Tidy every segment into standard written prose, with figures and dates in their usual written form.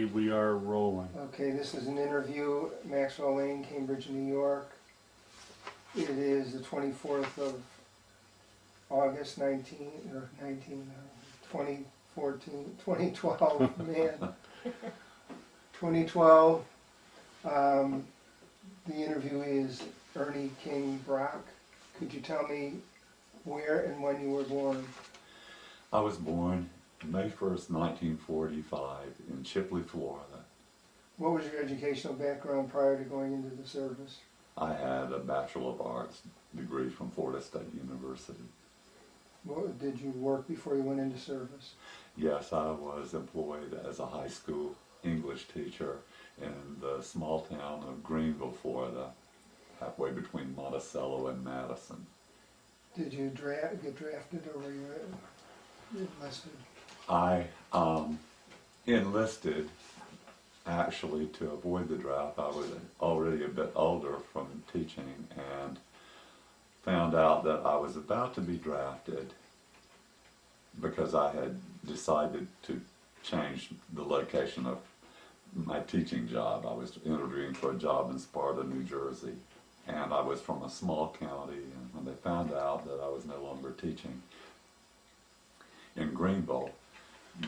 believe we are rolling. Okay, this is an interview, Maxwell Lane, Cambridge, New York. It is the 24th of August 2014, 2012, man. 2012. The interview is Ernie King Brock. Could you tell me where and when you were born? I was born May 1st, 1945 in Chipley, Florida. What was your educational background prior to going into the service? I had a Bachelor of Arts degree from Florida State University. Did you work before you went into service? Yes, I was employed as a high school English teacher in the small town of Greenville, Florida, halfway between Monticello and Madison. Did you get drafted or were you enlisted? I enlisted actually to avoid the draft. I was already a bit older from teaching and found out that I was about to be drafted because I had decided to change the location of my teaching job. I was interviewing for a job in Sparta, New Jersey, and I was from a small county, and when they found out that I was no longer teaching in Greenville,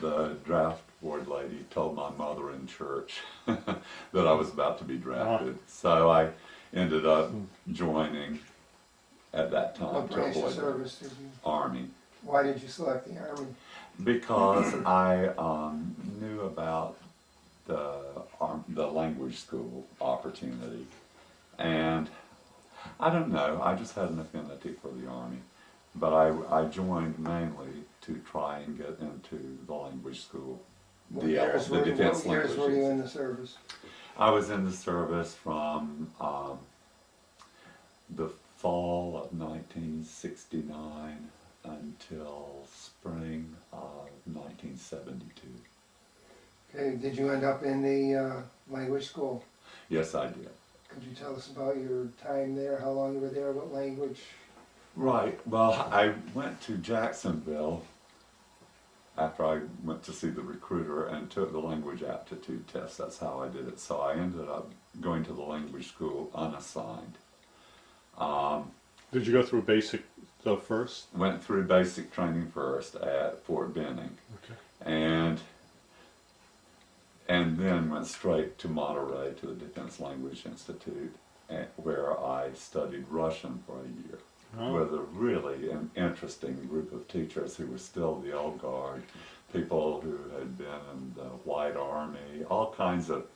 the draft board lady told my mother in church that I was about to be drafted. So I ended up joining at that time. What branch of service did you? Army. Why did you select the Army? Because I knew about the language school opportunity, and I don't know, I just had an affinity for the Army. But I joined mainly to try and get into the language school, the defense languages. What years were you in the service? I was in the service from the fall of 1969 until spring of 1972. Okay, did you end up in the language school? Yes, I did. Could you tell us about your time there, how long you were there, what language? Right. Well, I went to Jacksonville after I went to see the recruiter and took the language aptitude test. That's how I did it. So I ended up going to the language school unassigned. Did you go through basic stuff first? Went through basic training first at Fort Benning. Okay. And then went straight to Monterey to the Defense Language Institute, where I studied Russian for a year. Oh. With a really interesting group of teachers who were still the old guard, people who had been in the White Army, all kinds of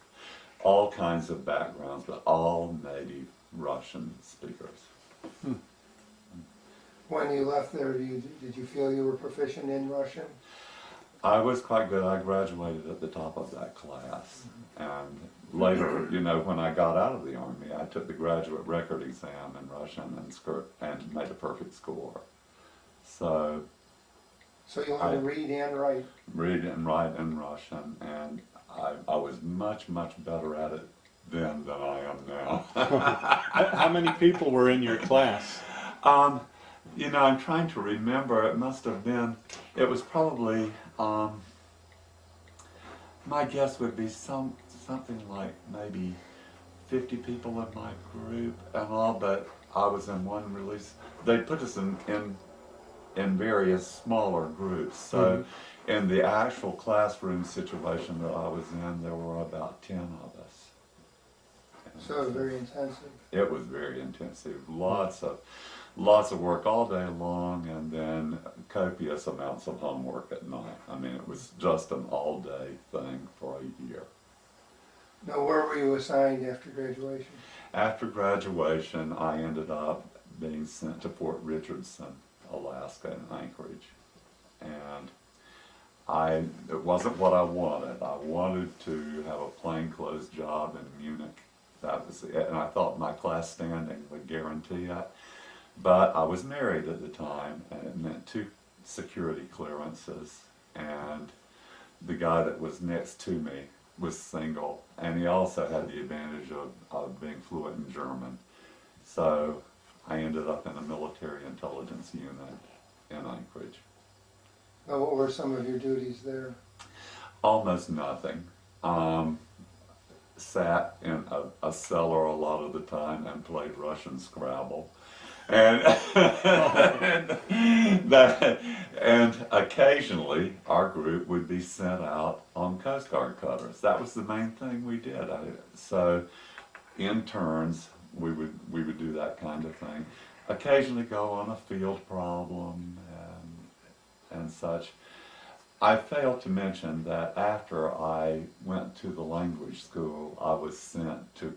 backgrounds, but all native Russian speakers. When you left there, did you feel you were proficient in Russian? I was quite good. I graduated at the top of that class. And later, you know, when I got out of the Army, I took the graduate record exam in Russian and made a perfect score. So you learned to read and write? Read and write in Russian, and I was much, much better at it then than I am now. How many people were in your class? You know, I'm trying to remember. It must have been, it was probably, my guess would be something like maybe 50 people in my group and all, but I was in one release. They put us in various smaller groups. So in the actual classroom situation that I was in, there were about 10 of us. So it was very intensive. It was very intensive. Lots of work all day long, and then copious amounts of homework at night. I mean, it was just an all-day thing for a year. Now, where were you assigned after graduation? After graduation, I ended up being sent to Fort Richardson, Alaska, in Anchorage. And it wasn't what I wanted. I wanted to have a plainclothes job in Munich. That was it, and I thought my class standing would guarantee it. But I was married at the time, and it meant 2 security clearances, and the guy that was next to me was single, and he also had the advantage of being fluent in German. So I ended up in a military intelligence unit in Anchorage. Now, what were some of your duties there? Almost nothing. sat in a cellar a lot of the time and played Russian Scrabble. And, and occasionally our group would be sent out on Coast Guard cutters. That was the main thing we did. So in turns, we would do that kind of thing. Occasionally go on a field problem and such. I failed to mention that after I went to the language school, I was sent to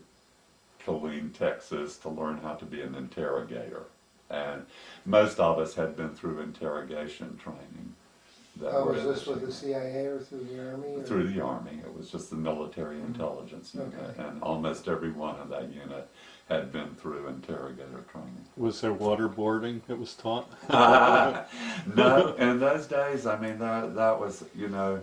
Killeen, Texas, to learn how to be an interrogator. And most of us had been through interrogation training. Was this with the CIA or through the Army? Or? Through the Army. It was just the military intelligence unit. Okay. And almost every one of that unit had been through interrogator training. Was there waterboarding that was taught? No, in those days, I mean, that was, you know,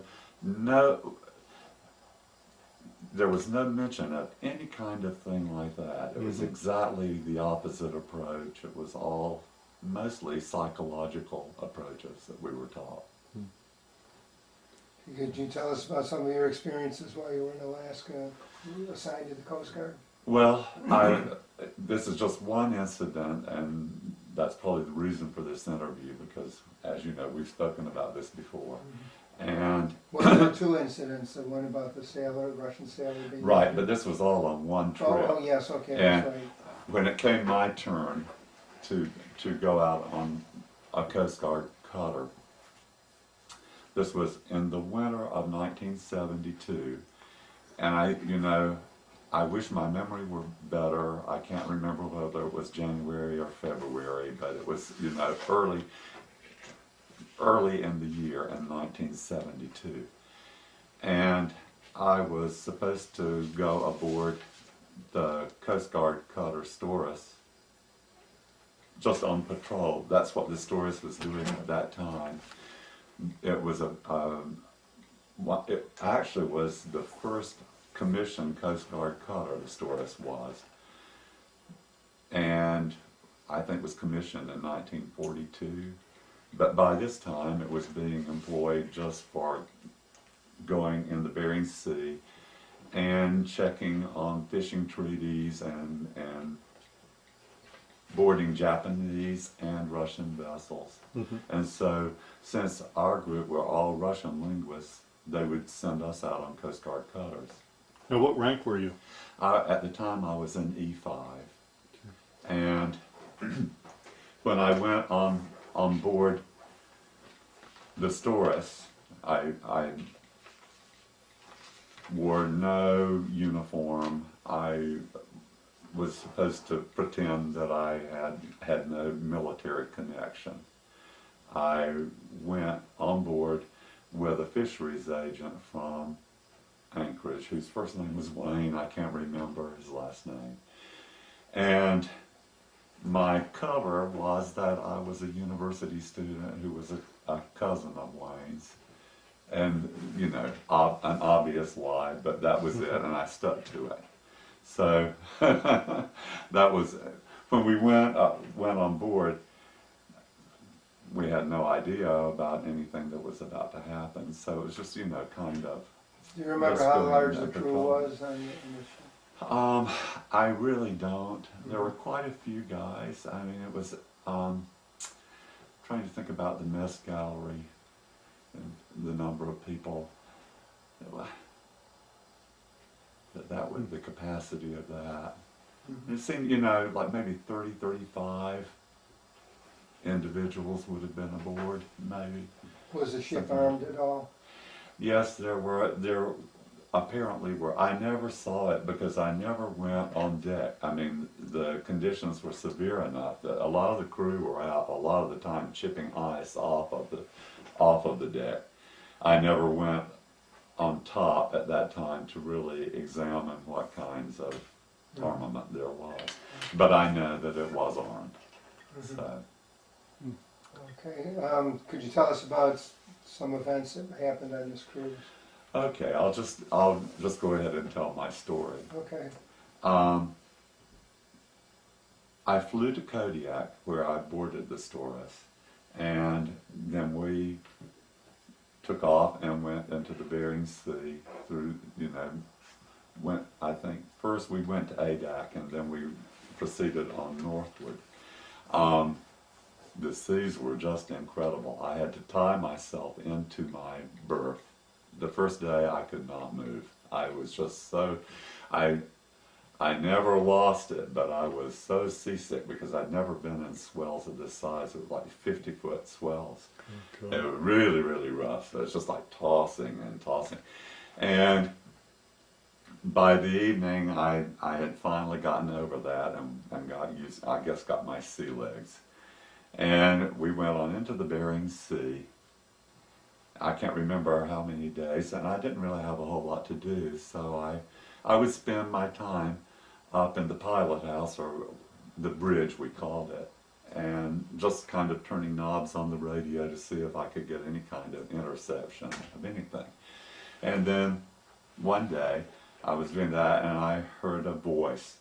there was no mention of any kind of thing like that. It was exactly the opposite approach. It was all mostly psychological approaches that we were taught. Could you tell us about some of your experiences while you were in Alaska, assigned to the Coast Guard? Well, this is just one incident, and that's probably the reason for this interview, because, as you know, we've spoken about this before. And well, there were two incidents. The one about the sailor, Russian sailor being right, but this was all on one trip. Oh yes, okay, And that's right. when it came my turn to go out on a Coast Guard cutter, this was in the winter of 1972, and I wish my memory were better. I can't remember whether it was January or February, but it was, you know, early in the year in 1972. And I was supposed to go aboard the Coast Guard cutter Storis, just on patrol. That's what the Storis was doing at that time. It was it actually was the first commissioned Coast Guard cutter, the Storis was. And I think it was commissioned in 1942. But by this time it was being employed just for going in the Bering Sea and checking on fishing treaties and boarding Japanese and Russian vessels. And so, since our group were all Russian linguists, they would send us out on Coast Guard cutters. Now, what rank were you? At the time I was in E-5. And when I went on board the Storis, I wore no uniform. I was supposed to pretend that I had no military connection. I went on board with a fisheries agent from Anchorage, whose first name was Wayne. I can't remember his last name. And my cover was that I was a university student who was a cousin of Wayne's. And, you know, an obvious lie, but that was it, and I stuck to it. So that was, when we went on board, we had no idea about anything that was about to happen. So it was just, you know, kind of. Do you remember how large the crew was on the ship? I really don't. There were quite a few guys. I mean, it was, trying to think about the mess gallery and the number of people. That was the capacity of that. It seemed, you know, like maybe 30, 35 individuals would have been aboard, maybe. Was the ship armed at all? Yes, there apparently were. I never saw it because I never went on deck. I mean, the conditions were severe enough that a lot of the crew were out a lot of the time chipping ice off of the deck. I never went on top at that time to really examine what kinds of armament there was. But I know that it was armed. So. Okay. Could you tell us about some events that happened on this cruise? Okay, I'll just go ahead and tell my story. Okay. I flew to Kodiak, where I boarded the Storis, and then we took off and went into the Bering Sea through, I think first we went to Adak and then we proceeded on northward. The seas were just incredible. I had to tie myself into my berth. The first day I could not move. I was just so, I never lost it, but I was so seasick because I'd never been in swells of this size. It was like 50-foot swells. Oh, It was really, really rough. It was just like tossing and tossing. And by the evening, I had finally gotten over that and got used, I guess got my sea legs. And we went on into the Bering Sea. I can't remember how many days, and I didn't really have a whole lot to do, so I would spend my time up in the pilot house, or the bridge we called it, and just kind of turning knobs on the radio to see if I could get any kind of interception of anything. And then one day I was doing that and I heard a voice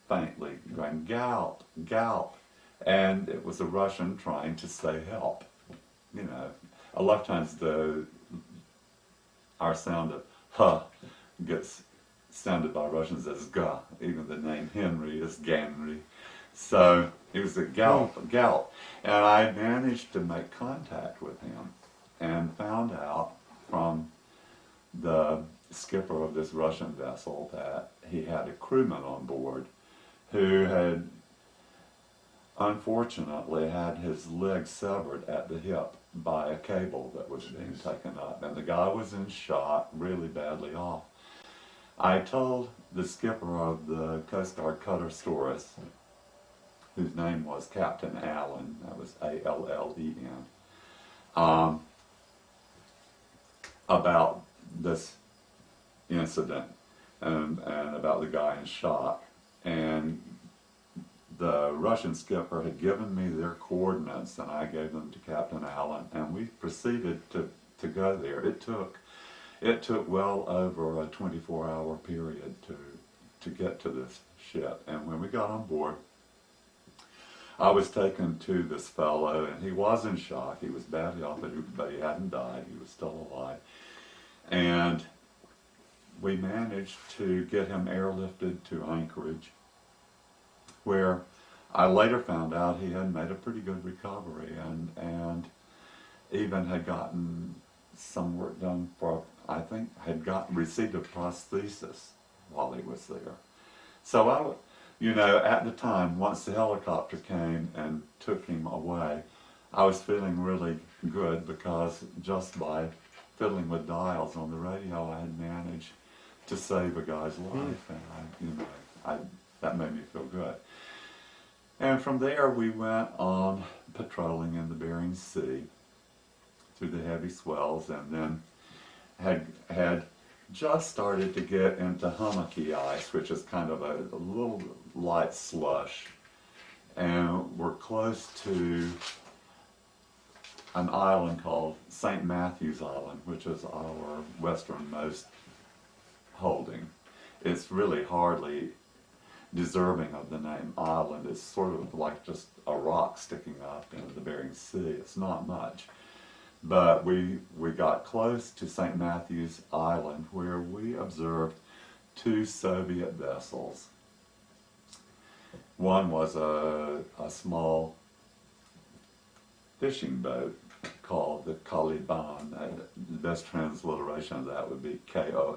faintly going, "Galp, Galp," and it was a Russian trying to say help. You know, a lot of times our sound of huh gets sounded by Russians as ga. Even the name Henry is Ganry. So it was a Galp, Galp. And I managed to make contact with him and found out from the skipper of this Russian vessel that he had a crewman on board who had unfortunately had his leg severed at the hip by a cable that was being taken up, and the guy was in shock, really badly off. I told the skipper of the Coast Guard cutter Storis, whose name was Captain Allen, that was A-L-L-E-N, about this incident and about the guy in shock. And the Russian skipper had given me their coordinates, and I gave them to Captain Allen, and we proceeded to go there. It took well over a 24-hour period to get to this ship. And when we got on board, I was taken to this fellow, and he was in shock. He was badly off, but he hadn't died. He was still alive. And we managed to get him airlifted to Anchorage, where I later found out he had made a pretty good recovery and even had gotten some work done for, I think, received a prosthesis while he was there. So at the time, once the helicopter came and took him away, I was feeling really good because just by fiddling with dials on the radio, I had managed to save a guy's life, and that made me feel good. And from there, we went on patrolling in the Bering Sea through the heavy swells, and then had just started to get into hummocky ice, which is kind of a little light slush, and we're close to an island called St. Matthew's Island, which is our westernmost holding. It's really hardly deserving of the name island. It's sort of like just a rock sticking up into the Bering Sea. It's not much. But we got close to St. Matthew's Island, where we observed two Soviet vessels. One was a small fishing boat called the Caliban. The best transliteration of that would be K-O-L-Y-B-A-N.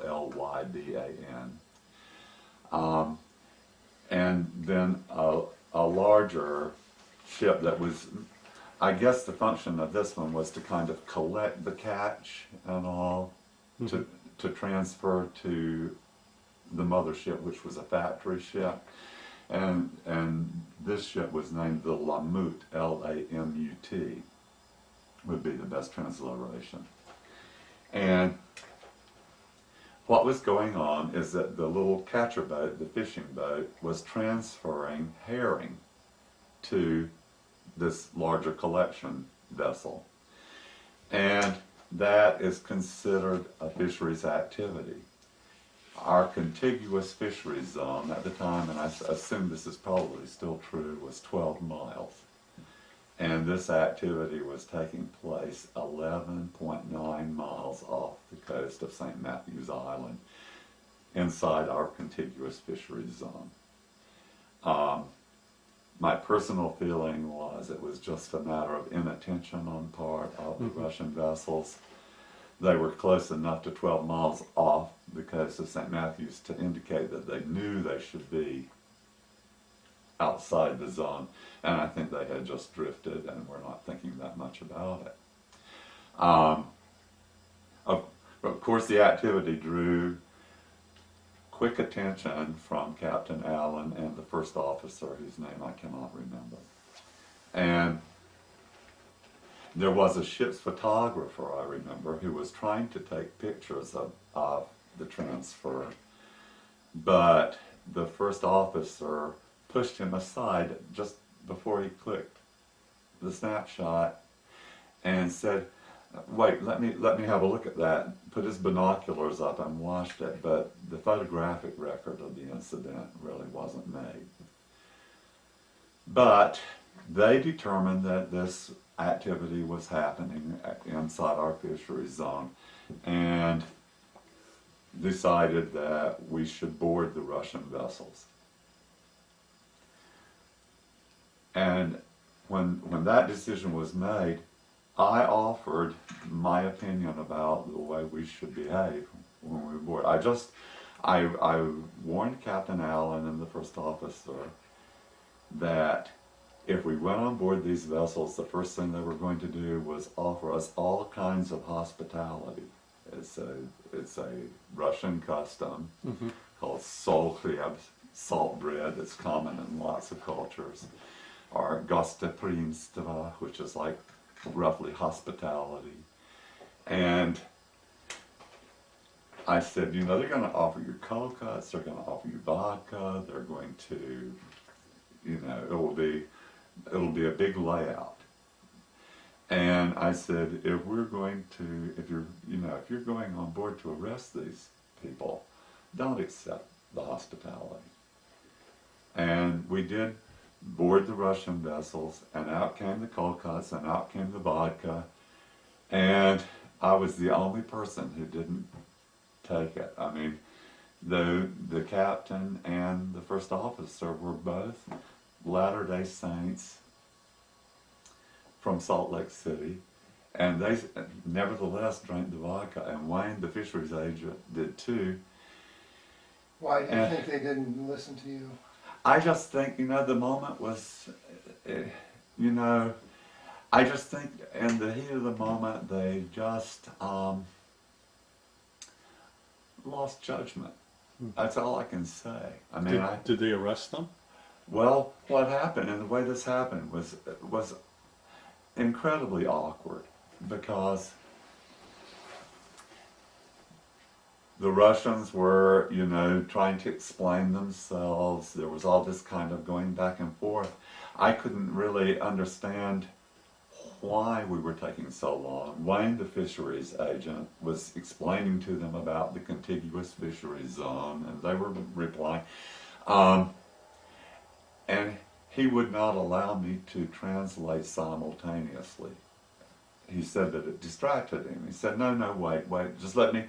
And then a larger ship that was, I guess the function of this one was to kind of collect the catch and all, to transfer to the mothership, which was a factory ship. And this ship was named the Lamut, L-A-M-U-T, would be the best transliteration. And what was going on is that the little catcher boat, the fishing boat, was transferring herring to this larger collection vessel. And that is considered a fisheries activity. Our contiguous fisheries zone at the time, and I assume this is probably still true, was 12 miles. And this activity was taking place 11.9 coast of St. Matthews Island, inside our contiguous fisheries zone. My personal feeling was it was just a matter of inattention on part of the Russian vessels. They were close enough to 12 miles off the coast of St. Matthews to indicate that they knew they should be outside the zone, and I think they had just drifted and were not thinking that much about it. Of course, the activity drew quick attention from Captain Allen and the first officer, whose name I cannot remember. And there was a ship's photographer, I remember, who was trying to take pictures of the transfer, but the first officer pushed him aside just before he clicked the snapshot and said, "Wait, let me have a look at that." Put his binoculars up and watched it, but the photographic record of the incident really wasn't made. But they determined that this activity was happening inside our fisheries zone and decided that we should board the Russian vessels. And when that decision was made, I offered my opinion about the way we should behave when we board. I warned Captain Allen and the first officer that if we went on board these vessels, the first thing they were going to do was offer us all kinds of hospitality. It's a Russian custom called sol chlieb, salt bread, that's common in lots of cultures, or gostoprimstvo, which is like roughly hospitality. And I said, you know, they're going to offer you cold cuts, they're going to offer you vodka, they're going to, you know, it'll be a big layout. And I said, if you're going on board to arrest these people, don't accept the hospitality. And we did board the Russian vessels, and out came the cold cuts, and out came the vodka, and I was the only person who didn't take it. I mean, the captain and the first officer were both Latter-day Saints from Salt Lake City, and they nevertheless drank the vodka, and Wayne, the fisheries agent, did too. Why do you think they didn't listen to you? I just think, you know, the moment was, you know, I just think in the heat of the moment they just lost judgment. That's all I can say. I mean, Did they arrest them? Well, what happened, and the way this happened was incredibly awkward, because the Russians were, you know, trying to explain themselves. There was all this kind of going back and forth. I couldn't really understand why we were taking so long. Wayne, the fisheries agent, was explaining to them about the contiguous fisheries zone, and they were replying. And he would not allow me to translate simultaneously. He said that it distracted him. He said, no, wait, just let me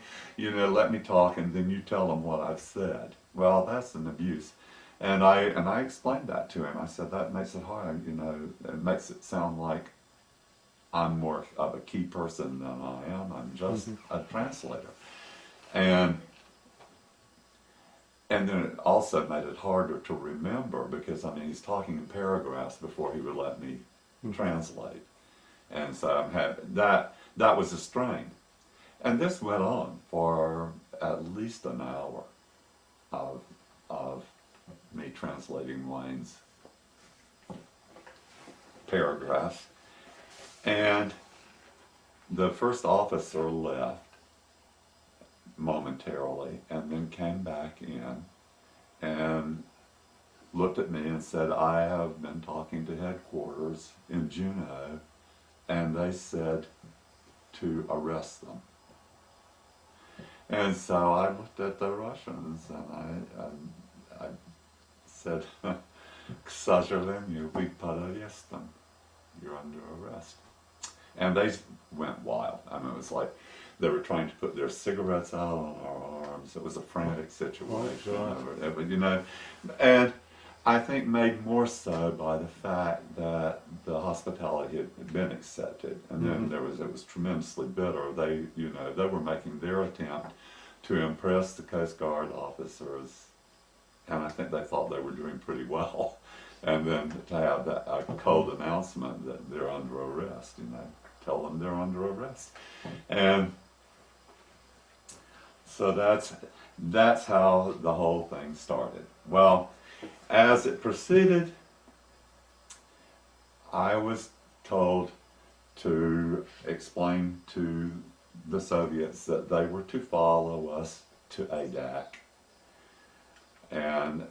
talk, and then you tell them what I've said. Well, that's an abuse. And I explained that to him. I said, that makes it hard, you know, it makes it sound like I'm more of a key person than I am. I'm just a translator. And then it also made it harder to remember, because, I mean, he's talking in paragraphs before he would let me translate. And so that was a strain. And this went on for at least an hour of me translating Wayne's paragraphs. And the first officer left momentarily, and then came back in and looked at me and said, I have been talking to headquarters in Juneau, and they said to arrest them. And so I looked at the Russians, and I said, к сожалению, вы под арестом. You're under arrest. And they went wild. I mean, it was like they were trying to put their cigarettes out on our arms. It was a frantic situation. You know, and I think made more so by the fact that the hospitality had been accepted, and then it was tremendously bitter. They, you know, they were making their attempt to impress the Coast Guard officers, and I think they thought they were doing pretty well. And then to have that a cold announcement that they're under arrest, you know, tell them they're under arrest, and so that's how the whole thing started. Well, as it proceeded, I was told to explain to the Soviets that they were to follow us to Adak, and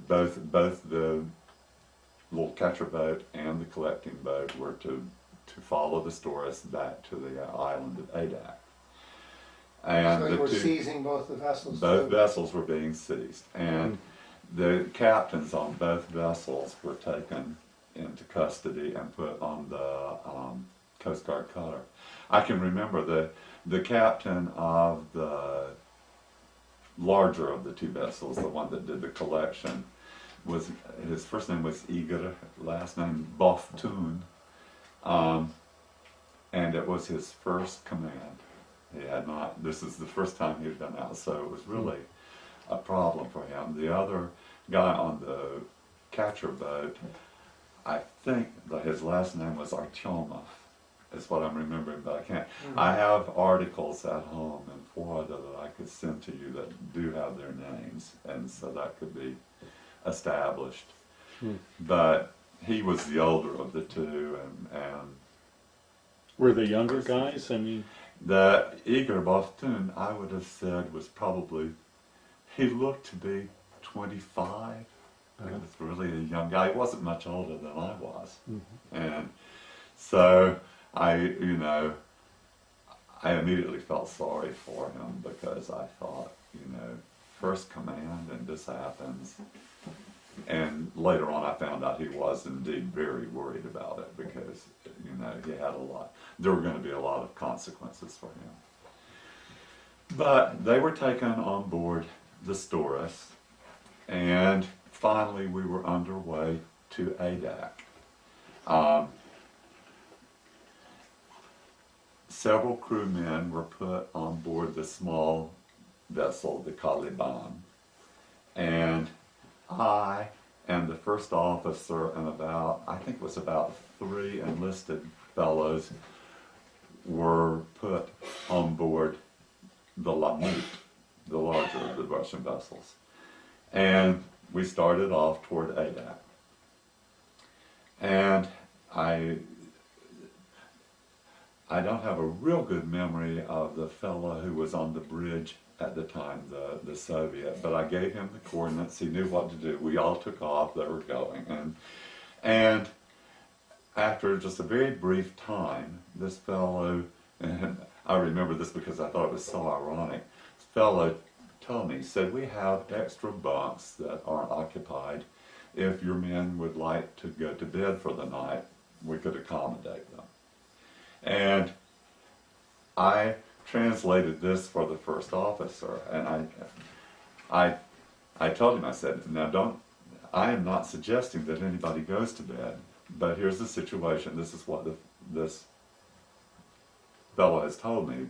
both the little catcher boat and the collecting boat were to follow the tourists back to the island of Adak. And so you were seizing both the vessels? Both vessels were being seized, and the captains on both vessels were taken into custody and put on the Coast Guard cutter. I can remember the captain of the larger of the two vessels, the one that did the collection, was, his first name was Igor, last name Boftun, and it was his first command. He had not, this is the first time he had been out, so it was really a problem for him. The other guy on the catcher boat, I think that his last name was Artyomov, is what I'm remembering, but I can't. I have articles at home in Florida that I could send to you that do have their names, and so that could be established. But he was the older of the two, and were the younger guys? I mean, the Igor Boftun, I would have said, was probably, he looked to be 25. He was really a young guy. He wasn't much older than I was. And so I immediately felt sorry for him, because I thought, first command and this happens. And later on I found out he was indeed very worried about it, because, he had there were going to be a lot of consequences for him. But they were taken on board the Storis, and finally we were underway to Adak. Several crewmen were put on board the small vessel, the Caliban, and I and the first officer and I think it was about 3 enlisted fellows were put on board the Lamut, the larger of the Russian vessels. And we started off toward Adak. And I don't have a real good memory of the fellow who was on the bridge at the time, the Soviet, but I gave him the coordinates. He knew what to do. We all took off. They were going, and after just a very brief time, this fellow, and I remember this because I thought it was so ironic. This fellow told me, he said, "We have extra bunks that aren't occupied. If your men would like to go to bed for the night, we could accommodate them." And I translated this for the first officer, and I told him, I said, "Now I am not suggesting that anybody goes to bed, but here's the situation. This is what this fellow has told me.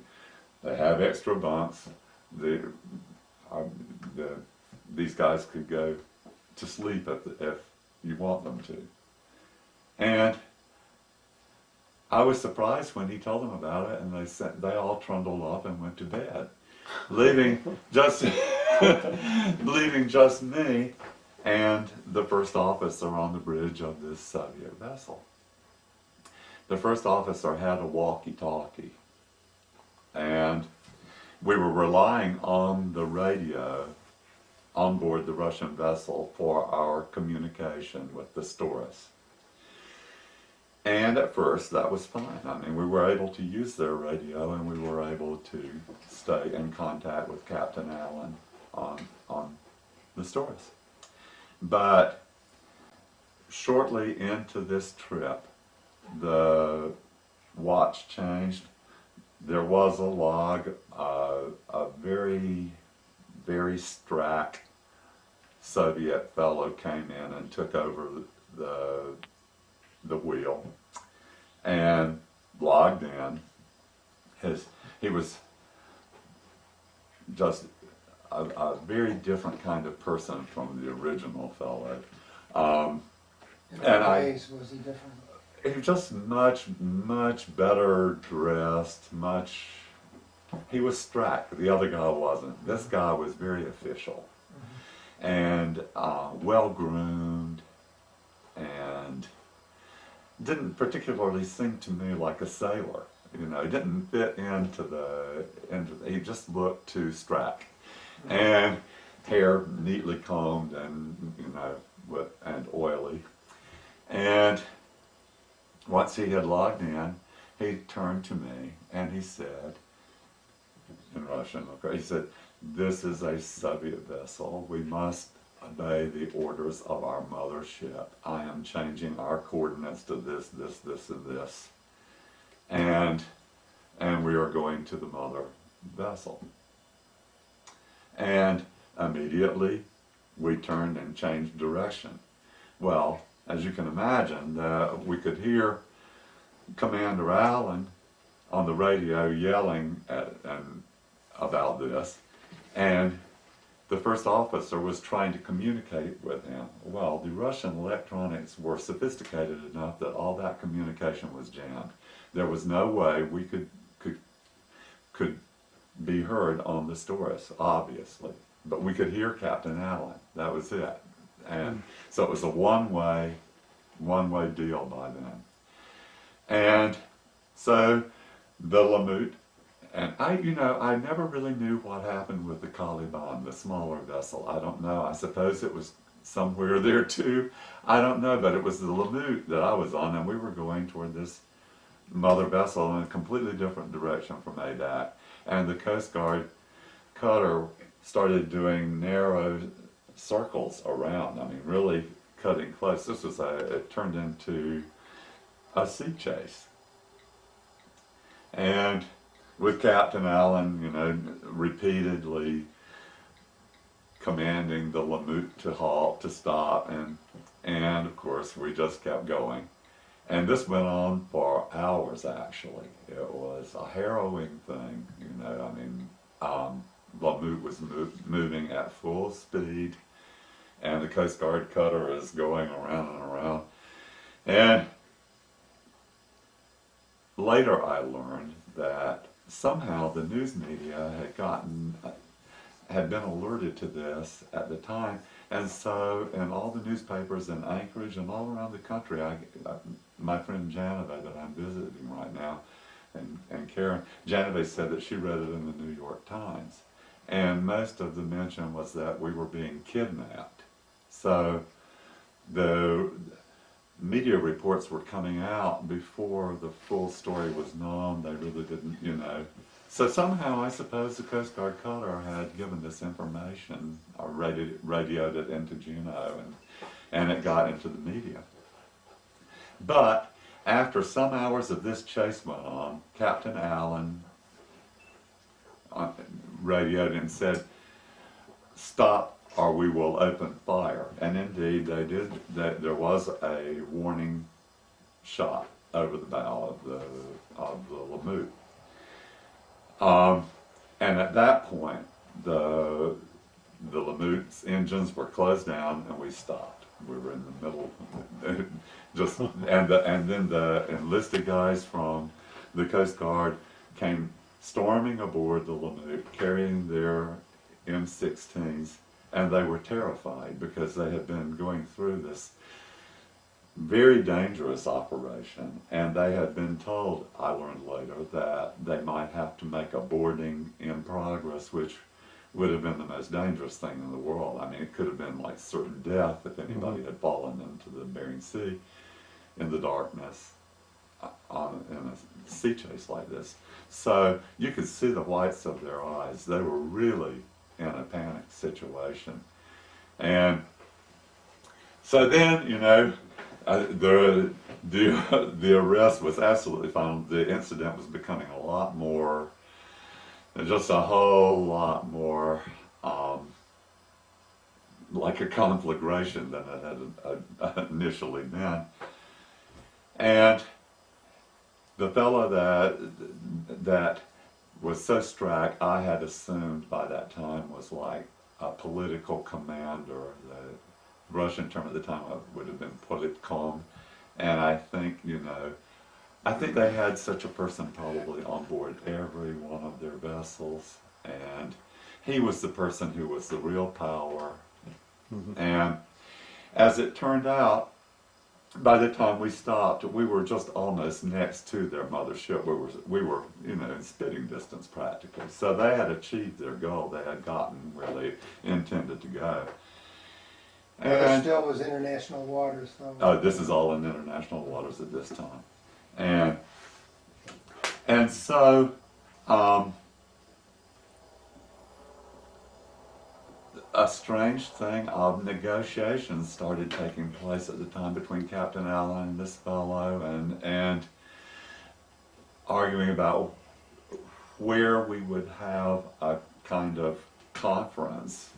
They have extra bunks. These guys could go to sleep if you want them to." And I was surprised when he told them about it, and they all trundled off and went to bed, leaving just me and the first officer on the bridge of this Soviet vessel. The first officer had a walkie-talkie, and we were relying on the radio on board the Russian vessel for our communication with the Storis. And at first that was fine. I mean, we were able to use their radio, and we were able to stay in contact with Captain Allen on the Storis. But shortly into this trip, the watch changed. There was a log, a very, very strack Soviet fellow came in and took over the wheel and logged in. He was just a very different kind of person from the original fellow. In And what I- ways was he different? He was just much better dressed, he was strack, the other guy wasn't. This guy was very official and well-groomed, and didn't particularly seem to me like a sailor. You know, he didn't fit into he just looked too strack. And hair neatly combed and, you know, and oily. And once he had logged in, he turned to me and he said, in Russian, okay, he said, "This is a Soviet vessel. We must obey the orders of our mothership. I am changing our coordinates to this, this, this, and this. And we are going to the mother vessel." And immediately we turned and changed direction. Well, as you can imagine, we could hear Commander Allen on the radio yelling about this, and the first officer was trying to communicate with him. Well, the Russian electronics were sophisticated enough that all that communication was jammed. There was no way we could be heard on the Storis, obviously, but we could hear Captain Allen. That was it. And so it was a one-way deal by then. And so the Lamut, and I never really knew what happened with the Caliban, the smaller vessel. I don't know. I suppose it was somewhere there too. I don't know, but it was the Lamut that I was on, and we were going toward this mother vessel in a completely different direction from Adak. And the Coast Guard cutter started doing narrow circles around. I mean, really cutting close. It turned into a sea chase. And with Captain Allen, repeatedly commanding the Lamut to halt, to stop, and of course we just kept going. And this went on for hours, actually. It was a harrowing thing, Lamut was moving at full speed, and the Coast Guard cutter is going around and around. And later I learned that somehow the news media had been alerted to this at the time, and so in all the newspapers in Anchorage and all around the country, my friend Janove that I'm visiting right now, and Karen, Janove said that she read it in the New York Times, and most of the mention was that we were being kidnapped. So the media reports were coming out before the full story was known. They really didn't, So somehow I suppose the Coast Guard cutter had given this information, or radioed it into Juneau, and it got into the media. But after some hours of this chase went on, Captain Allen radioed and said, "Stop or we will open fire." And indeed they did. There was a warning shot over the bow of the Lamut. And at that point, the Lamut's engines were closed down and we stopped. We were in the middle, and then the enlisted guys from the Coast Guard came storming aboard the Lamut, carrying their M16s, and they were terrified because they had been going through this very dangerous operation, and they had been told, I learned later, that they might have to make a boarding in progress, which would have been the most dangerous thing in the world. I mean, it could have been like certain death if anybody had fallen into the Bering Sea in the darkness in a sea chase like this. So you could see the whites of their eyes. They were really in a panic situation. And so then, the arrest was absolutely fine. The incident was becoming a lot more, just a whole lot more like a conflagration than it had initially been. And the fellow that was so strack, I had assumed by that time was like a political commander. The Russian term at the time would have been politkom. And I think, I think they had such a person probably on board every one of their vessels. And he was the person who was the real power. Mm-hmm. And as it turned out, by the time we stopped, we were just almost next to their mothership. We were, in spitting distance practically. So they had achieved their goal. They had gotten where they intended to go. And there still was international waters, though. Oh, this is all in international waters at this time, and so a strange thing of negotiations started taking place at the time between Captain Allen and this fellow, and arguing about where we would have a kind of conference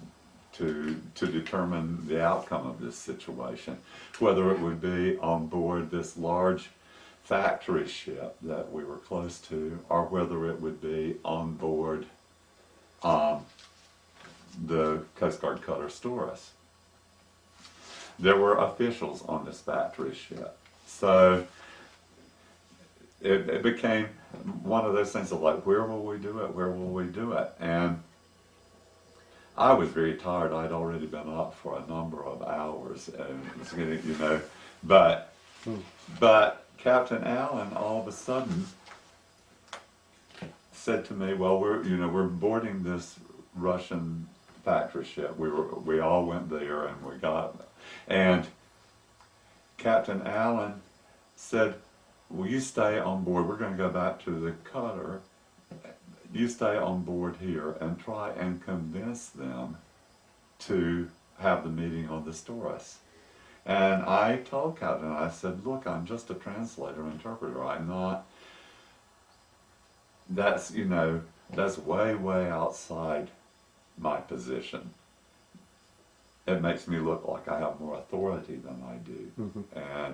to determine the outcome of this situation, whether it would be on board this large factory ship that we were close to, or whether it would be on board the Coast Guard cutter Storis. There were officials on this factory ship, so it became one of those things of like, where will we do it? Where will we do it? And I was very tired. I'd already been up for a number of hours, and but Captain Allen all of a sudden said to me, "Well, we're boarding this Russian factory ship. We all went there, and Captain Allen said, will you stay on board? We're going to go back to the cutter. You stay on board here and try and convince them to have the meeting on the Storis." And I told Captain, I said, look, I'm just a translator, interpreter. I'm not, that's way, way outside my position. It makes me look like I have more authority than I do. Mm-hmm.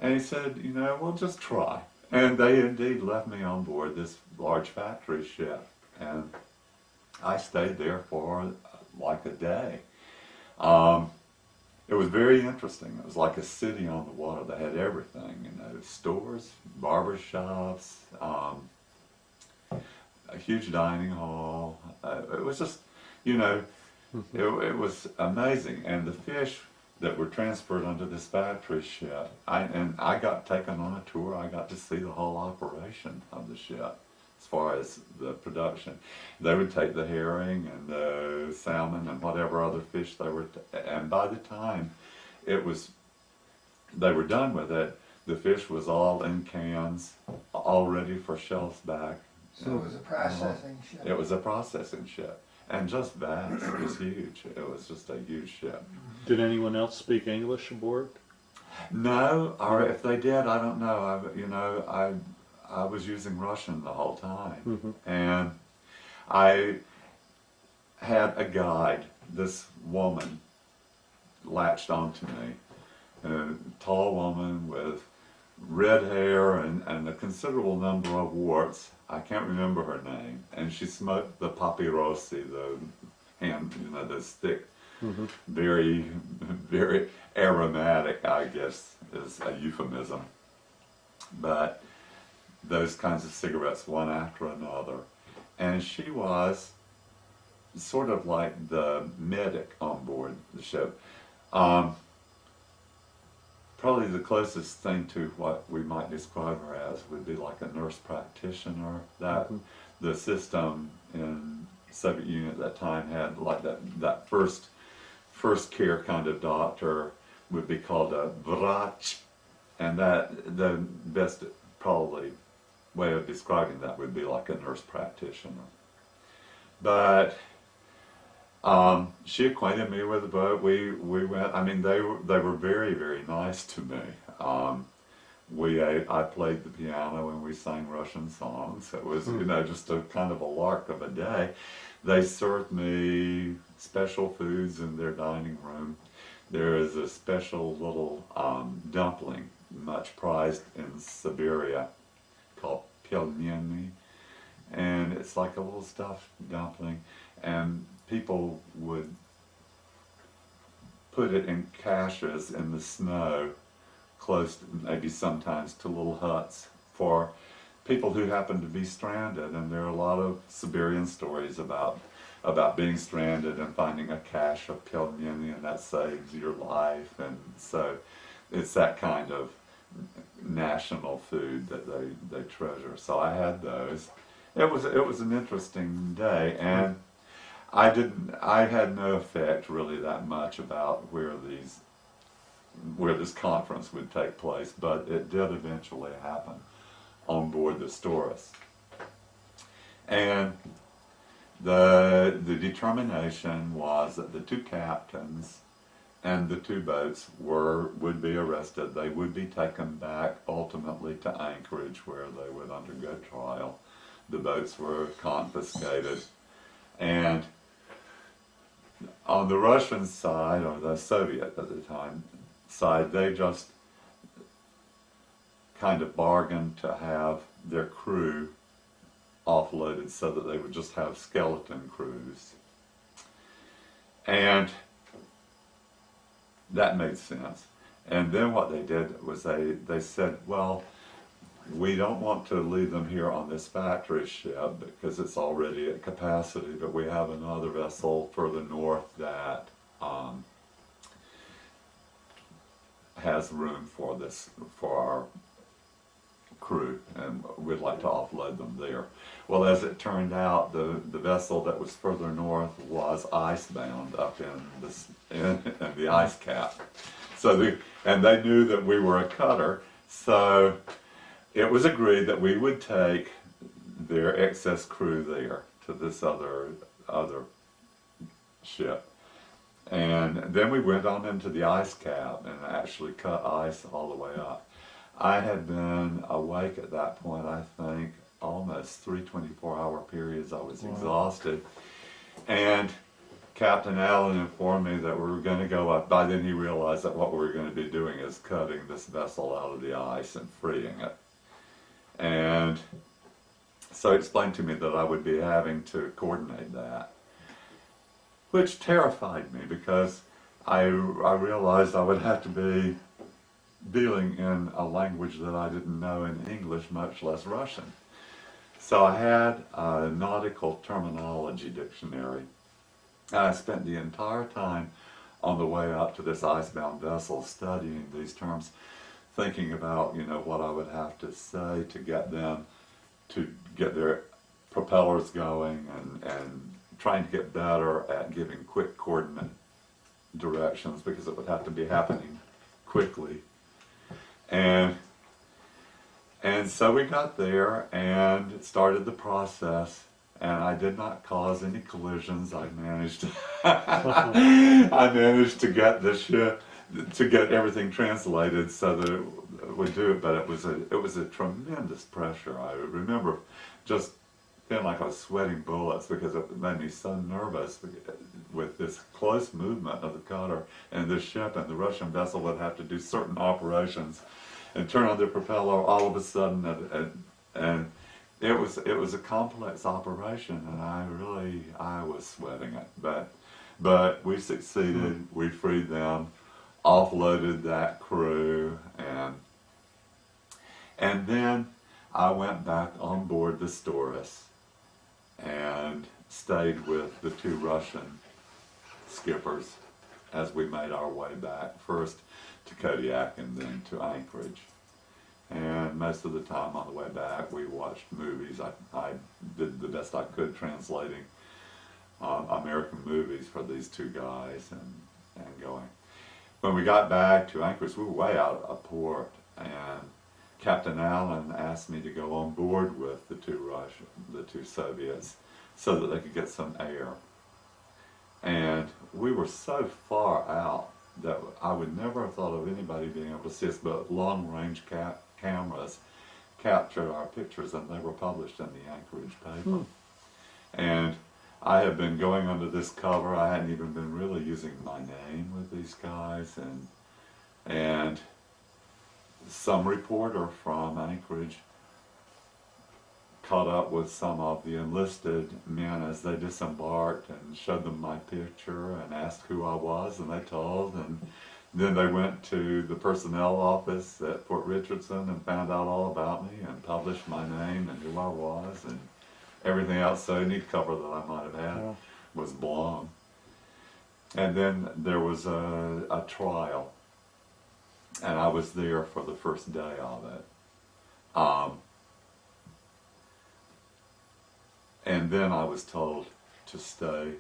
And he said, well, just try. And they indeed left me on board this large factory ship. And I stayed there for like a day. It was very interesting. It was like a city on the water. They had everything, stores, barber shops, a huge dining hall. It was just, it was amazing. And the fish that were transferred onto this factory ship, I got taken on a tour. I got to see the whole operation of the ship as far as the production. They would take the herring and the salmon and whatever other fish they were, and by the time they were done with it, the fish was all in cans, all ready for shelves back. So it was a processing ship. It was a processing ship. And just vast. It was huge. It was just a huge ship. Did anyone else speak English aboard? No, or if they did, I don't know. I was using Russian the whole time. Mm-hmm. And I had a guide. This woman latched onto me. A tall woman with red hair and a considerable number of warts. I can't remember her name. And she smoked the papyrosi, the stick, mm-hmm. very, very aromatic, I guess, is a euphemism. But those kinds of cigarettes, one after another. And she was sort of like the medic on board the ship. Probably the closest thing to what we might describe her as would be like a nurse practitioner. That mm-hmm. The system in Soviet Union at that time had like that first care kind of doctor would be called a vrach, and that the best probably way of describing that would be like a nurse practitioner. But she acquainted me with the boat. We went. I mean, they were very, very nice to me. I played the piano and we sang Russian songs. It was, just a kind of a lark of a day. They served me special foods in their dining room. There is a special little dumpling, much prized in Siberia, called pelmeni, and it's like a little stuffed dumpling, and people would put it in caches in the snow, close to, maybe sometimes to little huts for people who happen to be stranded. And there are a lot of Siberian stories about being stranded and finding a cache of pelmeni, and that saves your life. And so it's that kind of national food that they treasure. So I had those. It was an interesting day, and I had no effect really that much about where this conference would take place, but it did eventually happen on board the Storis. And the determination was that the two captains and the two boats would be arrested. They would be taken back ultimately to Anchorage, where they would undergo trial. The boats were confiscated, and on the Russian side, or the Soviet at the time side, they just kind of bargained to have their crew offloaded so that they would just have skeleton crews. And that made sense. And then what they did was they said, well, we don't want to leave them here on this factory ship because it's already at capacity, but we have another vessel further north that has room for our crew, and we'd like to offload them there. Well, as it turned out, the vessel that was further north was icebound up in the ice cap. So they knew that we were a cutter, so it was agreed that we would take their excess crew there to this other ship. And then we went on into the ice cap and actually cut ice all the way up. I had been awake at that point, I think, almost 3 24-hour periods. I was exhausted. And Captain Allen informed me that we were going to go up. By then he realized that what we were going to be doing is cutting this vessel out of the ice and freeing it. And so he explained to me that I would be having to coordinate that, which terrified me because I realized I would have to be dealing in a language that I didn't know in English, much less Russian. So I had a nautical terminology dictionary. And I spent the entire time on the way up to this icebound vessel studying these terms, thinking about, what I would have to say to get them to get their propellers going, and trying to get better at giving quick coordinate directions because it would have to be happening quickly. And so we got there and started the process, and I did not cause any collisions. I managed to get the ship, to get everything translated so that it would do it, but it was a tremendous pressure. I remember just feeling like I was sweating bullets because it made me so nervous with this close movement of the cutter and the ship, and the Russian vessel would have to do certain operations and turn on their propeller all of a sudden, and it was a complex operation, and I was sweating it, but we succeeded. We freed them, offloaded that crew, and then I went back on board the Storis and stayed with the two Russian skippers as we made our way back, first to Kodiak and then to Anchorage. And most of the time on the way back we watched movies. I did the best I could translating American movies for these two guys and going. When we got back to Anchorage, we were way out of port, and Captain Allen asked me to go on board with the two Soviets, so that they could get some air. And we were so far out that I would never have thought of anybody being able to see us, but long-range cameras captured our pictures, and they were published in the Anchorage paper. And I had been going under this cover. I hadn't even been really using my name with these guys, and some reporter from Anchorage caught up with some of the enlisted men as they disembarked and showed them my picture and asked who I was, and they told, and then they went to the personnel office at Fort Richardson and found out all about me and published my name and who I was and everything else. So any cover that I might have had was blown. And then there was a trial, and I was there for the first day of it. And then I was told to stay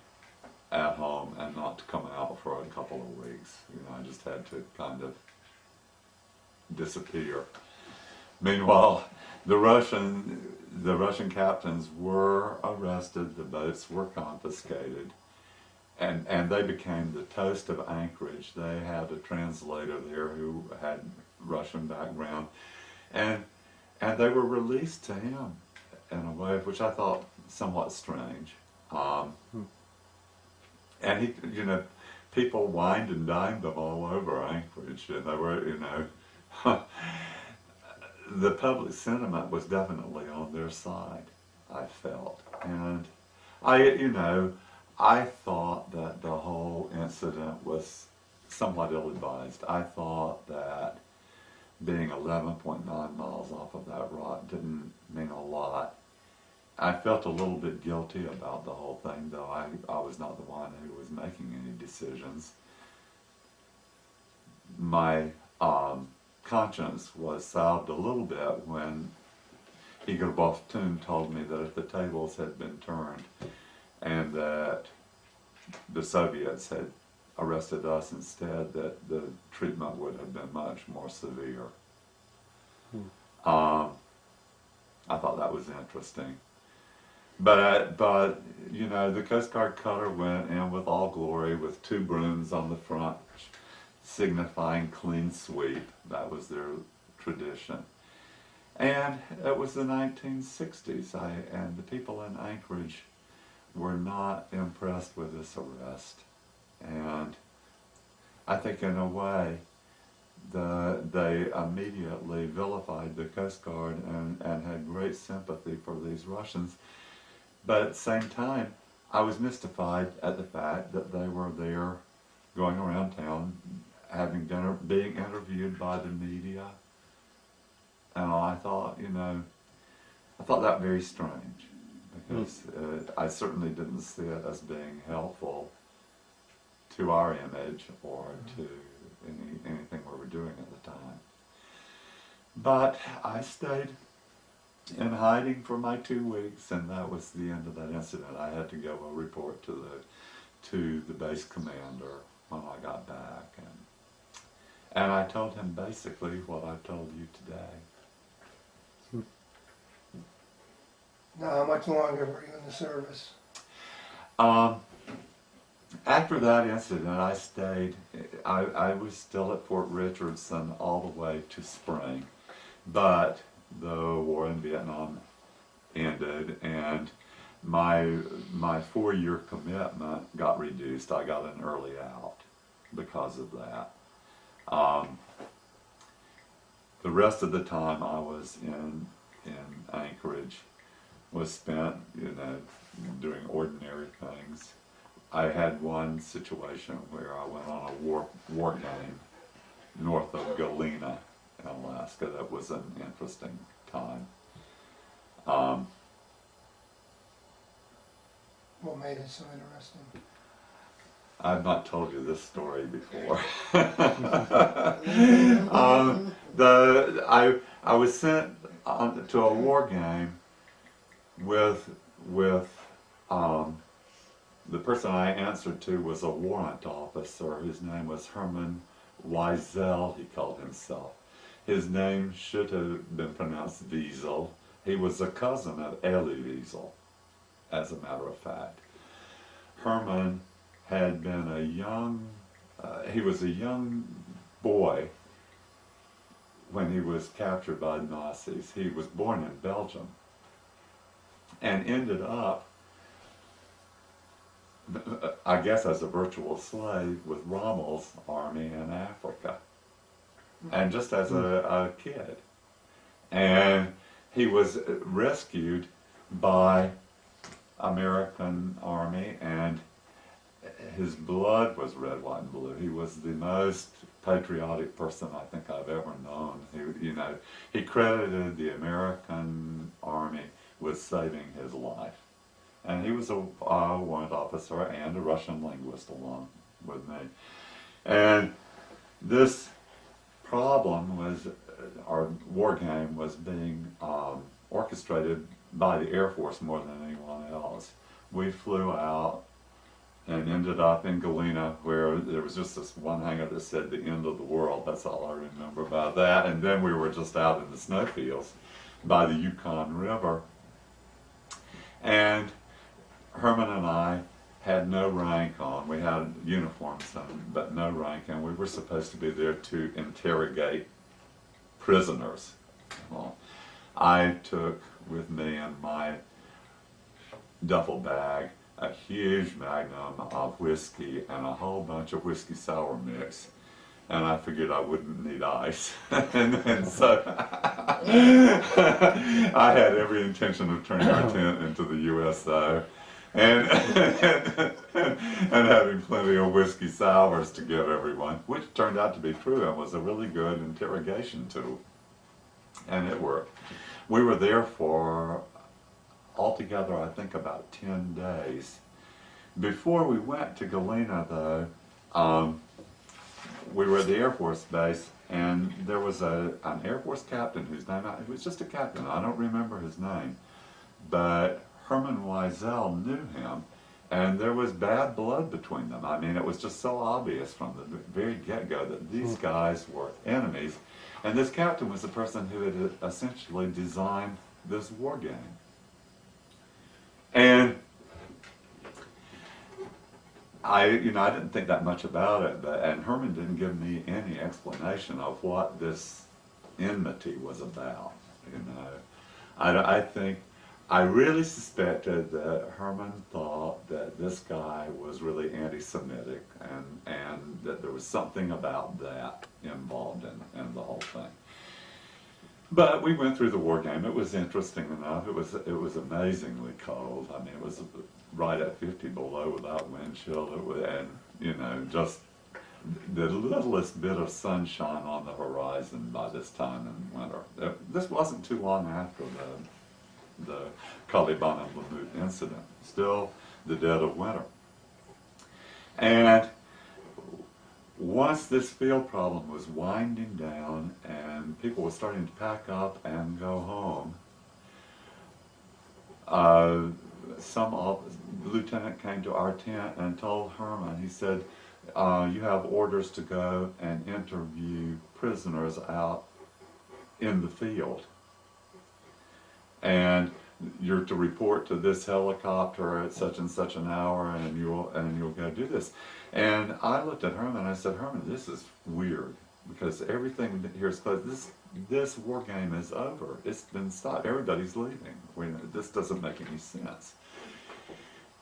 at home and not to come out for a couple of weeks. You know, I just had to kind of disappear. Meanwhile, the Russian captains were arrested, the boats were confiscated, and they became the toast of Anchorage. They had a translator there who had Russian background, and they were released to him in a way which I thought somewhat strange. And he, you know, people wined and dined them all over Anchorage, and they were, you know, the public sentiment was definitely on their side, I felt. And I thought that the whole incident was somewhat ill-advised. I thought that being 11.9 miles off of that rock didn't mean a lot. I felt a little bit guilty about the whole thing, though I was not the one who was making any decisions. My conscience was salved a little bit when Igor Boftun told me that if the tables had been turned and that the Soviets had arrested us instead, that the treatment would have been much more severe. I thought that was interesting. But you know, the Coast Guard cutter went in with all glory with 2 brooms on the front, signifying clean sweep. That was their tradition. And it was the 1960s, and the people in Anchorage were not impressed with this arrest. And I think in a way, they immediately vilified the Coast Guard and had great sympathy for these Russians. But at the same time, I was mystified at the fact that they were there going around town, having dinner, being interviewed by the media. And I thought, you know, I thought that very strange, because I certainly didn't see it as being helpful to our image or to anything we were doing at the time. But I stayed in hiding for my 2 weeks, and that was the end of that incident. I had to go report to the base commander when I got back, and I told him basically what I've told you today. Now, how much longer were you in the service? After that incident, I stayed. I was still at Fort Richardson all the way to spring, but the war in Vietnam ended, and my 4-year commitment got reduced. I got an early out because of that. The rest of the time I was in Anchorage was spent, you know, doing ordinary things. I had one situation where I went on a war game north of Galena in Alaska. That was an interesting time. What made it so interesting? I've not told you this story before. I was sent to a war game with the person I answered to was a warrant officer. His name was Herman Weisel, he called himself. His name should have been pronounced Weisel. He was a cousin of Elie Wiesel, as a matter of fact. Herman had been he was a young boy when he was captured by the Nazis. He was born in Belgium and ended up, I guess, as a virtual slave with Rommel's army in Africa, and just as a kid. And he was rescued by American army, and his blood was red, white, and blue. He was the most patriotic person I think I've ever known. He credited the American army with saving his life. And he was a warrant officer and a Russian linguist along with me. And this problem was, our war game was being orchestrated by the Air Force more than anyone else. We flew out and ended up in Galena, where there was just this one hangar that said the end of the world. That's all I remember about that. And then we were just out in the snowfields by the Yukon River. And Herman and I had no rank on. We had uniforms on, but no rank, and we were supposed to be there to interrogate prisoners. Well, I took with me in my duffel bag a huge magnum of whiskey and a whole bunch of whiskey sour mix, and I figured I wouldn't need ice. and so I had every intention of turning our tent into the USO and having plenty of whiskey sours to give everyone, which turned out to be true and was a really good interrogation tool, and it worked. We were there for altogether, I think, about 10 days. Before we went to Galena, though, we were at the Air Force Base, and there was an Air Force captain whose name, it was just a captain, I don't remember his name, but Herman Weisel knew him, and there was bad blood between them. I mean, it was just so obvious from the very get-go that these guys were enemies, and this captain was the person who had essentially designed this war game. And I didn't think that much about it, and Herman didn't give me any explanation of what this enmity was about. I think I really suspected that Herman thought that this guy was really anti-Semitic, and that there was something about that involved in the whole thing. But we went through the war game. It was interesting enough. It was amazingly cold. I mean, it was right at 50 below without wind chill. And just the littlest bit of sunshine on the horizon by this time in winter. This wasn't too long after the Caliban and Lamut incident. Still the dead of winter. And once this field problem was winding down and people were starting to pack up and go home, the lieutenant came to our tent and told Herman, he said, you have orders to go and interview prisoners out in the field. And you're to report to this helicopter at such and such an hour, and you'll go do this. And I looked at Herman and I said, Herman, this is weird, because everything here is closed. This war game is over. It's been stopped. Everybody's leaving. This doesn't make any sense.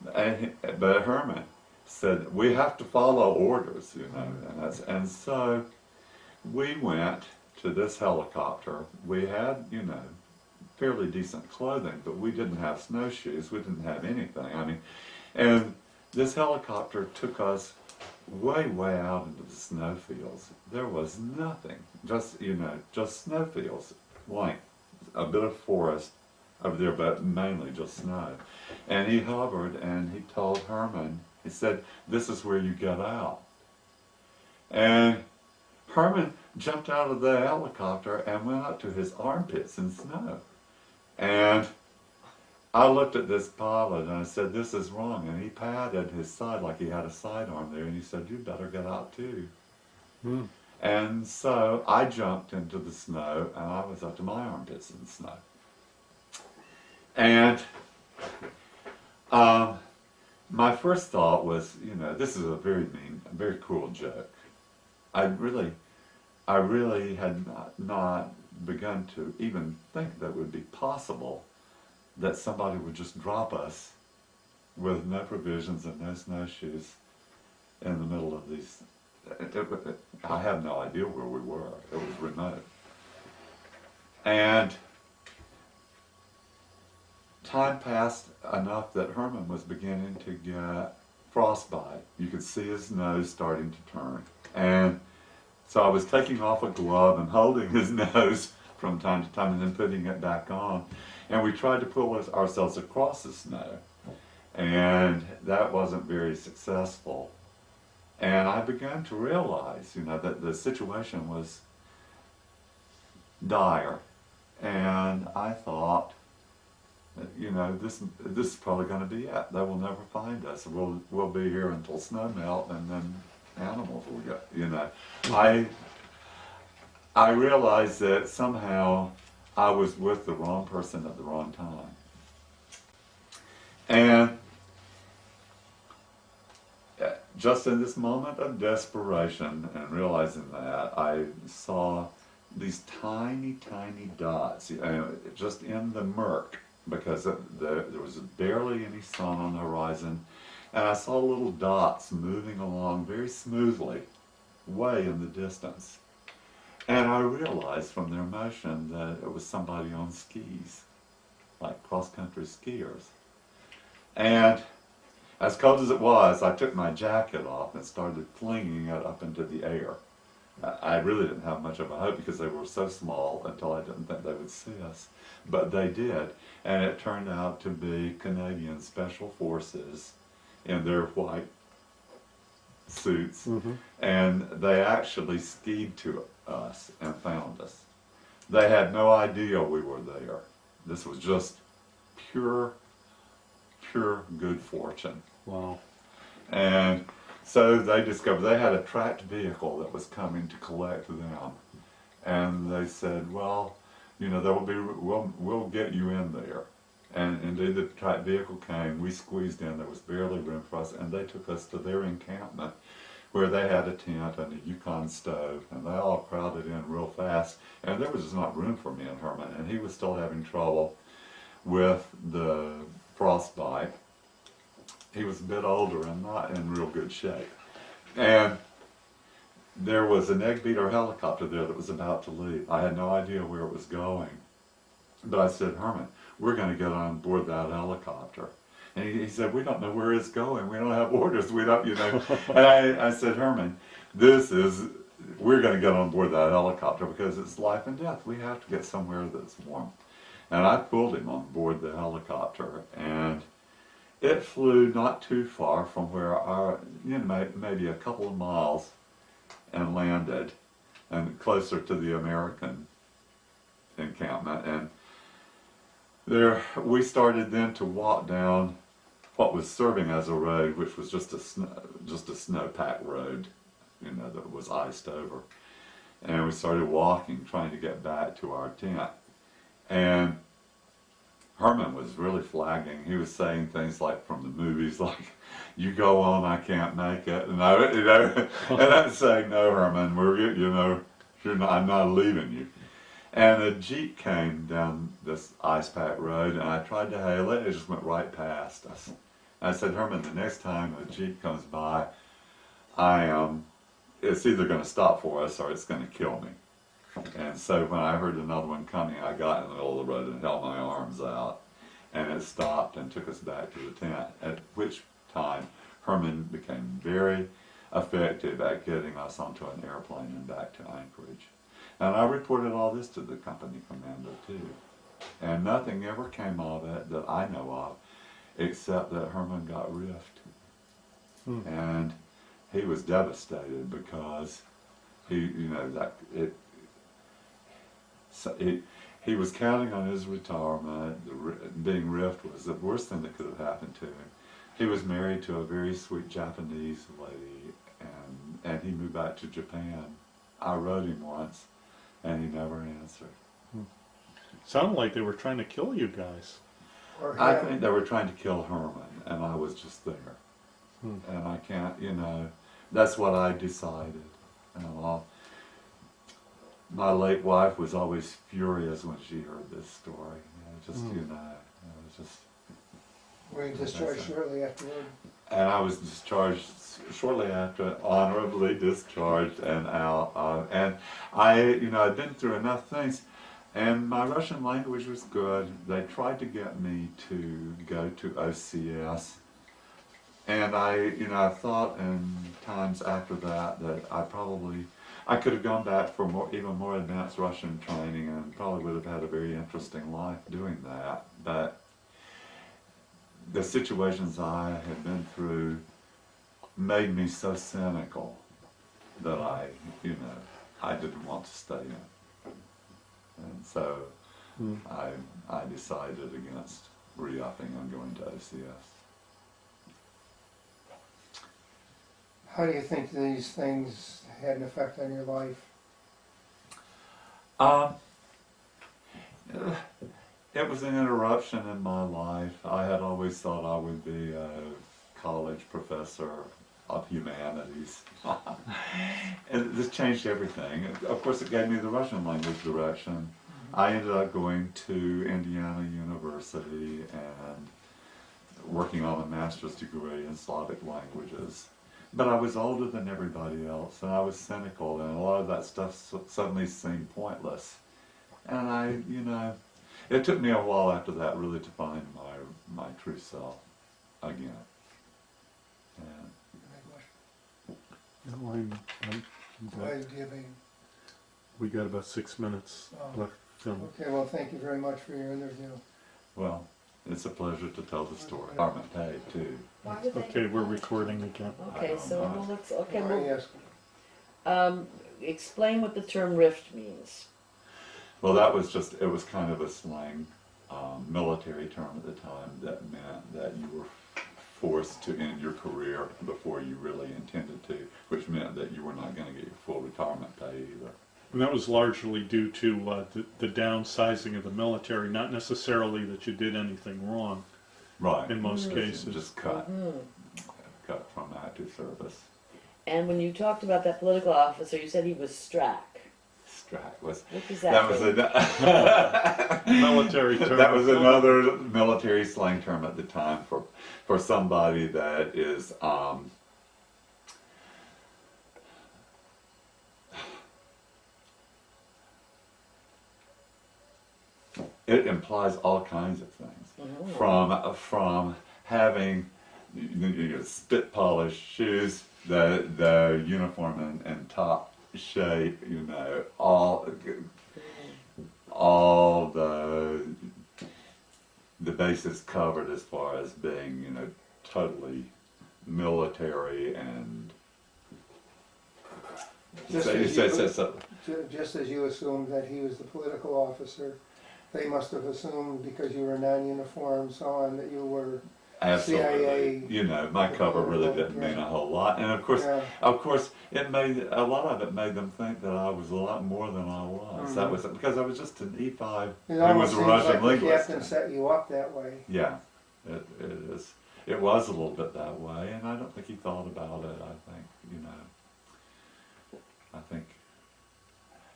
But Herman said, we have to follow orders, and so we went to this helicopter. We had, fairly decent clothing, but we didn't have snowshoes. We didn't have anything. And this helicopter took us way, way out into the snowfields. There was nothing, just snowfields, like a bit of forest over there, but mainly just snow. And he hovered and he told Herman, he said, this is where you get out. And Herman jumped out of the helicopter and went up to his armpits in snow. And I looked at this pilot and I said, this is wrong. And he patted his side like he had a sidearm there, and he said, you better get out too. And so I jumped into the snow, and I was up to my armpits in the snow. And my first thought was, this is a very mean, a very cruel joke. I I really had not begun to even think that it would be possible that somebody would just drop us with no provisions and no snowshoes in the middle of these. I had no idea where we were. It was remote. And time passed enough that Herman was beginning to get frostbite. You could see his nose starting to turn. And so I was taking off a glove and holding his nose from time to time and then putting it back on. And we tried to pull ourselves across the snow. And that wasn't very successful. And I began to realize, that the situation was dire. And I thought, this is probably going to be it. They will never find us. We'll be here until snow melt, and then animals will get. I realized that somehow I was with the wrong person at the wrong time. And just in this moment of desperation and realizing that, I saw these tiny, tiny dots, just in the murk, because there was barely any sun on the horizon, and I saw little dots moving along very smoothly, way in the distance. And I realized from their motion that it was somebody on skis, like cross-country skiers. And as cold as it was, I took my jacket off and started flinging it up into the air. I really didn't have much of a hope because they were so small until I didn't think they would see us. But they did, and it turned out to be Canadian Special Forces in their white suits. Mm-hmm. And they actually skied to us and found us. They had no idea we were there. This was just pure good fortune. Wow. And so they discovered they had a tracked vehicle that was coming to collect them. And they said, well, we'll get you in there. And indeed the tracked vehicle came, we squeezed in, there was barely room for us, and they took us to their encampment where they had a tent and a Yukon stove, and they all crowded in real fast. And there was just not room for me and Herman, and he was still having trouble with the frostbite. He was a bit older and not in real good shape. And there was an egg beater helicopter there that was about to leave. I had no idea where it was going. But I said, Herman, we're going to get on board that helicopter. And he said, we don't know where it's going. We don't have orders. We don't, And I said, Herman, we're going to get on board that helicopter because it's life and death. We have to get somewhere that's warm. And I pulled him on board the helicopter, and it flew not too far from where maybe a couple of miles, and landed, and closer to the American encampment. And there, we started then to walk down what was serving as a road, which was just a snow-packed road, that was iced over. And we started walking, trying to get back to our tent. And Herman was really flagging. He was saying things like from the movies, like, you go on, I can't make it. And I'm saying, no, Herman, I'm not leaving you. And a Jeep came down this ice-packed road, and I tried to hail it. It just went right past us. I said, Herman, the next time a Jeep comes by, it's either going to stop for us or it's going to kill me. And so when I heard another one coming, I got in the middle of the road and held my arms out. And it stopped and took us back to the tent, at which time Herman became very effective at getting us onto an airplane and back to Anchorage. And I reported all this to the company commander too. And nothing ever came of it that I know of, except that Herman got riffed. And he was devastated because he was counting on his retirement. Being riffed was the worst thing that could have happened to him. He was married to a very sweet Japanese lady, and he moved back to Japan. I wrote him once, and he never answered. Sounded like they were trying to kill you guys. I think they were trying to kill Herman, and I was just there. And I can't, that's what I decided. my late wife was always furious when she heard this story. You know, it was just. Were you discharged shortly afterward? And I was discharged shortly after, honorably discharged and out. And I, you know, I'd been through enough things, and my Russian language was good. They tried to get me to go to OCS, and I thought in times after that I could have gone back for even more advanced Russian training, and probably would have had a very interesting life doing that. But the situations I had been through made me so cynical that I didn't want to stay in. And so I decided against re-upping and going to OCS. How do you think these things had an effect on your life? It was an interruption in my life. I had always thought I would be a college professor of humanities. And this changed everything. Of course, it gave me the Russian language direction. I ended up going to Indiana University and working on a master's degree in Slavic languages. But I was older than everybody else, and I was cynical, and a lot of that stuff suddenly seemed pointless. And it took me a while after that really to find my true self again. And No, I'm Why do you have any? we got about 6 minutes left. Okay, well, thank you very much for your interview. well, it's a pleasure to tell the story. Department paid too. Okay, we're recording again. Okay, so well, let's, okay, Yes. explain what the term rift means. Well, it was kind of a slang military term at the time that meant that you were forced to end your career before you really intended to, which meant that you were not going to get your full retirement pay either. And that was largely due to the downsizing of the military, not necessarily that you did anything wrong Right. in most cases. Just cut from active service. And when you talked about that political officer, you said he was Strack. Strack was. What does That that was mean? Military term. That was another military slang term at the time for somebody that is it implies all kinds of things, from having spit polished shoes, the uniform and top shape, all the bases covered as far as being totally military and Just as you assumed that he was the political officer, they must have assumed because you were non-uniform, so on, that you were absolutely CIA. My cover really didn't mean a whole lot, and of course it made a lot of it made them think that I was a lot more than I was. That was because I was just an E-5 It who almost was a seems Russian like the linguist. captain set you up that way. Yeah, it is. It was a little bit that way, and I don't think he thought about it. I think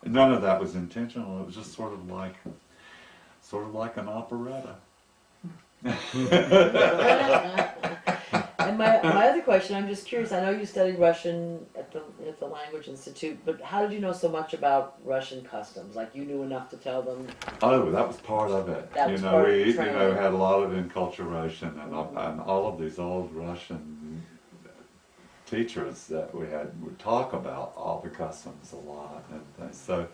none of that was intentional. It was just sort of like an operetta. And my other question, I'm just curious, I know you studied Russian at the Language Institute, but how did you know so much about Russian customs? Like you knew enough to tell them? Oh, that was part of it. That was part of the We training. had a lot of enculturation and all of these old Russian teachers that we had would talk about all the customs a lot and things. So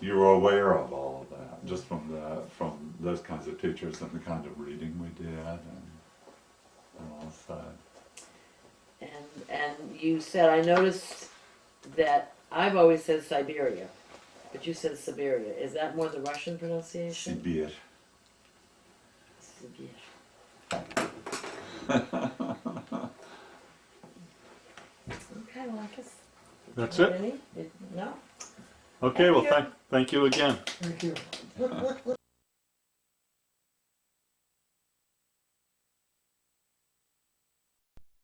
you were aware of all of that just from those kinds of teachers and the kind of reading we did and all so. And you said, I noticed that I've always said Siberia, but you said Siberia. Is that more the Russian pronunciation? Sibir. Sibir. Okay, well, I guess. That's it? Any? No? Okay, well, thank you again. Thank you.